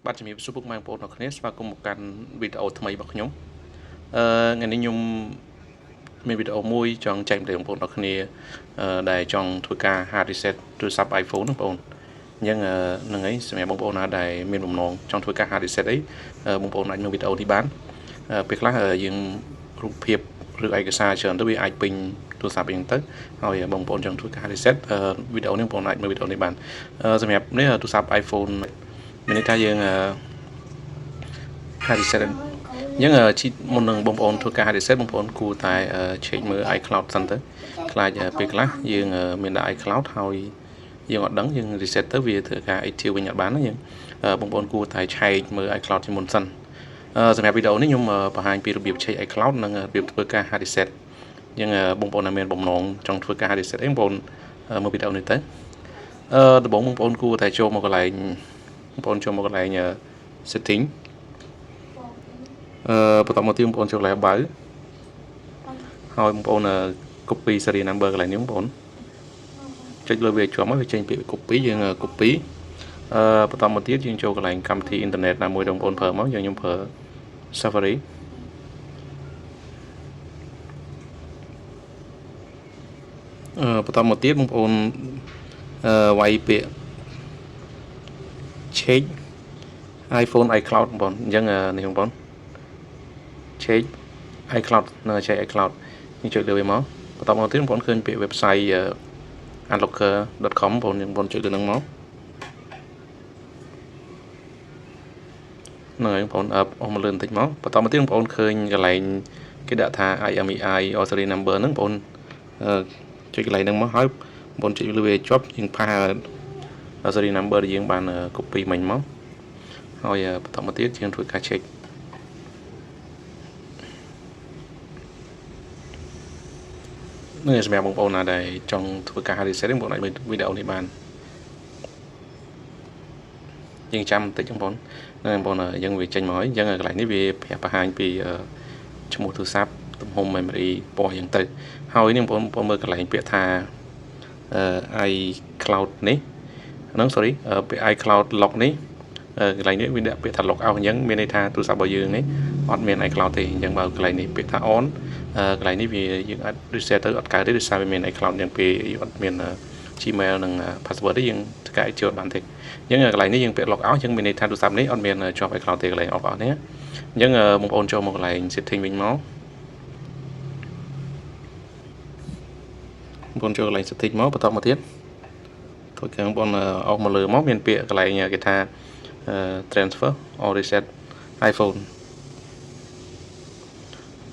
បាទជំរាបសួរពុកម៉ែបងប្អូនទាំងគ្នាស្វាគមន៍មកកាន់វីដេអូថ្មីរបស់ខ្ញុំថ្ងៃនេះខ្ញុំមានវីដេអូមួយចង់ចែកម្លែកបងប្អូនទាំងគ្នាដែលចង់ធ្វើការ hard reset ទូរស័ព្ទ iPhone ហ្នឹងបងប្អូនអញ្ចឹងហ្នឹងហើយសម្រាប់បងប្អូនណាដែលមានបំណងចង់ធ្វើការ hard reset អីបងប្អូនអាចមើលវីដេអូនេះបានពេលខ្លះយើងរូបភាពឬឯកសារច្រើនទៅវាអាចពេញទូរស័ព្ទអីហ្នឹងទៅហើយបងប្អូនចង់ធ្វើការ reset វីដេអូនេះបងប្អូនអាចមើលវីដេអូនេះបានសម្រាប់នេះទូរស័ព្ទ iPhone មានន័យថាយើងhard reset អញ្ចឹងមុននឹងបងប្អូនធ្វើការ hard reset បងប្អូនគួរតែ check មើល iCloud សិនទៅខ្លាចពេលខ្លះយើងមានដាក់ iCloud ហើយយើងអត់ដឹងយើង reset ទៅវាធ្វើការ active វិញអត់បានណាយើងបងប្អូនគួរតែឆែកមើល iCloud ជាមុនសិនសម្រាប់វីដេអូនេះខ្ញុំបង្ហាញពីរបៀបឆែក iCloud និងរបៀបធ្វើការ hard reset អញ្ចឹងបងប្អូនដែលមានបំណងចង់ធ្វើការ hard reset អីបងប្អូនមើលវីដេអូនេះទៅដំបូងបងប្អូនគួរតែចូលមកកន្លែងបងប្អូនចូលមកកន្លែង setting បន្តមកទៀតបងប្អូនចូលកន្លែងបើហើយបងប្អូន copy serial number កន្លែងនេះបងប្អូនចុចលើវាជាប់មកវាចេញពាក្យ copy យើង copy បន្តមកទៀតយើងចូលកន្លែងកម្មវិធីអ៊ីនធឺណិតណាមួយបងប្អូនប្រើមកខ្ញុំប្រើ Safari បន្តមកទៀតបងប្អូនវាយពាក្យ check iPhone iCloud បងប្អូនអញ្ចឹងនេះបងប្អូន check iCloud នៅ check iCloud នេះចុចលើវាមកបន្តមកទៀតបងប្អូនឃើញពាក្យ website unlocker.com បងប្អូនចុចលើហ្នឹងមកហ្នឹងហើយបងប្អូនអស់មកលឿនបន្តិចមកបន្តមកទៀតបងប្អូនឃើញកន្លែងគេដាក់ថា IMEI or serial number ហ្នឹងបងប្អូនចុចកន្លែងហ្នឹងមកហើយបងប្អូនចុចលើវាជាប់យើងផា serial number ដែលយើងបាន copy មិញមកហើយបន្តមកទៀតយើងធ្វើការ check នេះសម្រាប់បងប្អូនណាដែលចង់ធ្វើការ hard reset បងប្អូនអាចមើលវីដេអូនេះបានយើងចាំបន្តិចបងប្អូនបងប្អូនយើងវាចេញមកហើយអញ្ចឹងកន្លែងនេះវាប្រាប់បង្ហាញពីឈ្មោះទូរស័ព្ទទំហំ memory ពណ៌យ៉ាងទៅហើយនេះបងប្អូនមើលកន្លែងពាក្យថា iCloud នេះហ្នឹង sorry ពាក្យ iCloud lock នេះកន្លែងនេះវាដាក់ពាក្យថា lock out អញ្ចឹងមានន័យថាទូរស័ព្ទរបស់យើងនេះអត់មាន iCloud ទេអញ្ចឹងបើកន្លែងនេះពាក្យថា on កន្លែងនេះវាយើងអាច reset ទៅអត់កើតទេដោយសារវាមាន iCloud យ៉ាងពេលអត់មាន Gmail និង password ទេយើងធ្វើការ active បានទេអញ្ចឹងកន្លែងនេះយើងពាក្យ lock out អញ្ចឹងមានន័យថាទូរស័ព្ទនេះអត់មានជាប់ iCloud ទេកន្លែង off out នេះអញ្ចឹងបងប្អូនចូលមកកន្លែង setting វិញមកបងប្អូនចូលកន្លែង setting មកបន្តមកទៀតធ្វើការបងប្អូនអស់មកលើមកមានពាក្យកន្លែងគេថា transfer or reset iPhone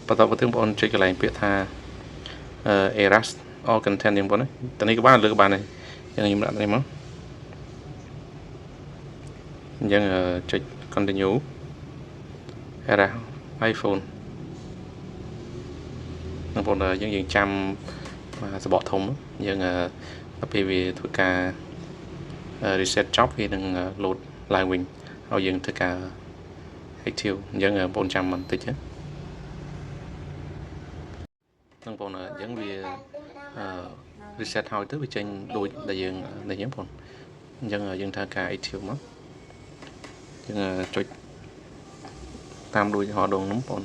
បន្តមកទៀតបងប្អូនចុចកន្លែងពាក្យថា erase all content នេះបងប្អូនតនេះក៏បានលើកបានដែរអញ្ចឹងខ្ញុំដាក់នេះមកអញ្ចឹងចុច continue erase iPhone បងប្អូនយើងចាំសបកធំយើងពេលវាធ្វើការ reset ចប់វានឹង load ឡើងវិញហើយយើងធ្វើការ active អញ្ចឹងបងប្អូនចាំបន្តិចហ្នឹងបងប្អូនអញ្ចឹងវាreset ហើយទៅវាចេញដូចដែលយើងនេះអញ្ចឹងបងអញ្ចឹងយើងធ្វើការ active មកយើងចុចតាមដូចហោដងនោះបង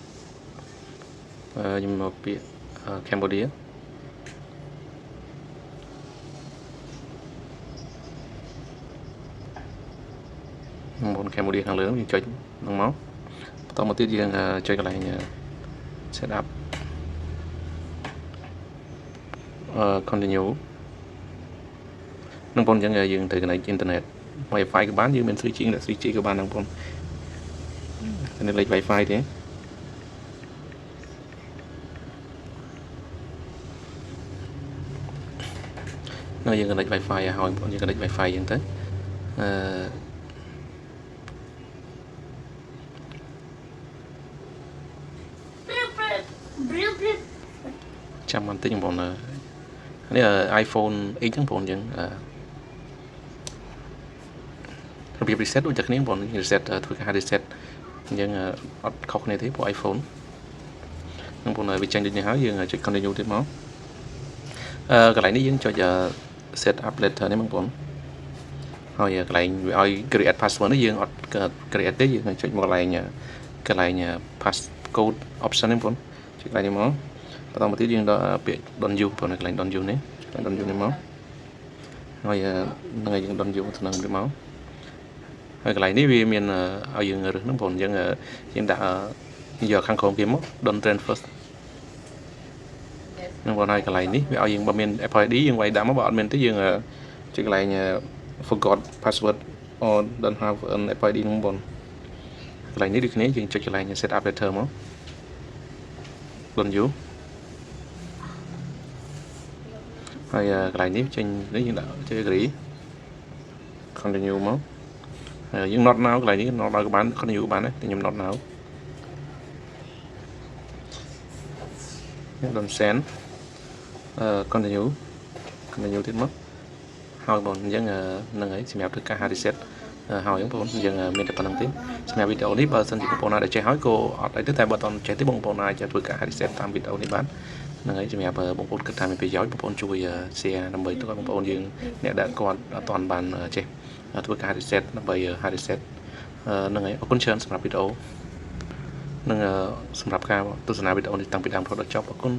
ខ្ញុំមកពាក្យ Cambodia បងប្អូន Cambodia ខាងលើយើងចុចហ្នឹងមកបន្តមកទៀតយើងចុចកន្លែង set up continue នឹងបងអញ្ចឹងយើងទៅ connect អ៊ីនធឺណិត Wi-Fi ក៏បានយើងមាន 3G ដាក់ 3G ក៏បានហ្នឹងបងនេះលេខ Wi-Fi ទេនៅយើង connect Wi-Fi ឲ្យបងយើង connect Wi-Fi អញ្ចឹងទៅចាំបន្តិចបងប្អូននេះ iPhone X ហ្នឹងបងប្អូនយើងរបៀប reset ដូចតែគ្នាបងប្អូន reset ធ្វើការ reset អញ្ចឹងអត់ខុសគ្នាទេព្រោះ iPhone បងប្អូនវាចេញដូចនេះហើយយើងចុច continue ទៀតមកកន្លែងនេះយើងចុច set up letter នេះបងប្អូន ហើយកន្លែងវាឲ្យ create password នេះយើងអត់ create ទេយើងចុចមកកន្លែង pass code option នេះបងចុចកន្លែងនេះមកបន្តមកទៀតយើងដល់ពាក្យ don't use បងនៅកន្លែង don't use នេះកន្លែង don't use នេះមកហើយនឹងឲ្យយើង don't use ទៅនឹងនេះមកហើយកន្លែងនេះវាមានឲ្យយើងរើសហ្នឹងបងយើងដាក់យកខាងក្រោមគេមក don't train first នឹងបងហើយកន្លែងនេះវាឲ្យយើងបើមាន Apple ID យើងវាយដាក់មកបើអត់មានទេយើងចុចកន្លែង forgot password or don't have an Apple ID ហ្នឹងបងកន្លែងនេះដូចគ្នាយើងចុចកន្លែង set up letter មក don't use ហើយកន្លែងនេះចេញនេះយើងដាក់ចុច agree continue មកហើយយើង not now កន្លែងនេះ not now ក៏បាន continue បានដែរតែខ្ញុំ not now ខ្ញុំ don't send continue ទៀតមកហើយបងអញ្ចឹងនឹងហើយសម្រាប់ធ្វើការ hard reset ហើយបងប្អូនយើងមានតែប៉ុណ្្នឹងទេសម្រាប់វីដេអូនេះបើសិនជាបងប្អូនណាដែលចេះហើយក៏អត់អីទេតែបើអត់ចេះទេបងប្អូនអាចធ្វើការ hard reset តាមវីដេអូនេះបានហ្នឹងហើយសម្រាប់បងប្អូនគិតថាមានប្រយោជន៍បងប្អូនជួយ share ដើម្បីទុកឲ្យបងប្អូនយើងអ្នកដែលគាត់អត់ទាន់បានចេះធ្វើការ hard reset ដើម្បី hard reset ហ្នឹងហើយអរគុណច្រើនសម្រាប់វីដេអូនិងសម្រាប់ការទស្សនាវីដេអូនេះតាំងពីដើមរហូតដល់ចប់អរគុណ